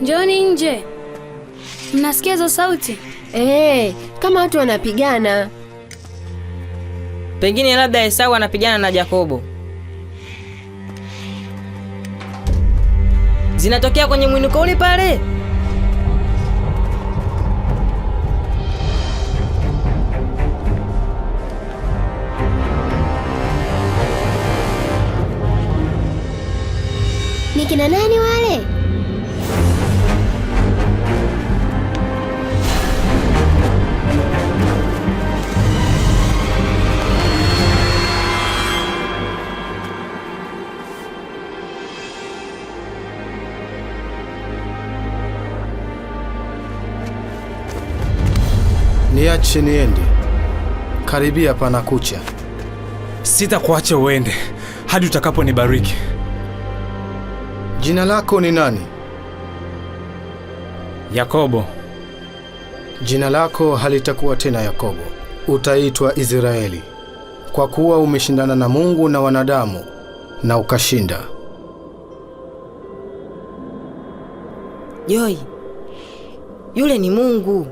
Njoni nje. Mnasikia hizo sauti? Kama watu wanapigana. Pengine labda Esau anapigana na Yakobo. Zinatokea kwenye mwinuko ule pale. Ni kina nani wale? Niache niende. Karibia panakucha. Sitakuacha uende hadi utakaponibariki. Jina lako ni nani? Yakobo. Jina lako halitakuwa tena Yakobo. Utaitwa Israeli, kwa kuwa umeshindana na Mungu na wanadamu na ukashinda. Joy, yule ni Mungu.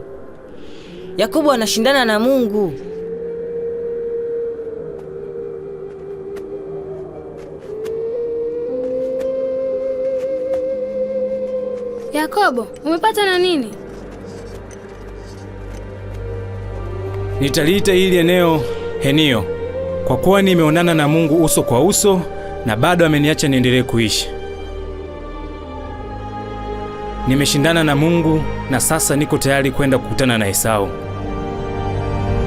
Yakobo anashindana na Mungu. Yakobo, umepata na nini? Nitaliita hili eneo Henio, kwa kuwa nimeonana na Mungu uso kwa uso na bado ameniacha niendelee kuishi. Nimeshindana na Mungu na sasa niko tayari kwenda kukutana na Esau.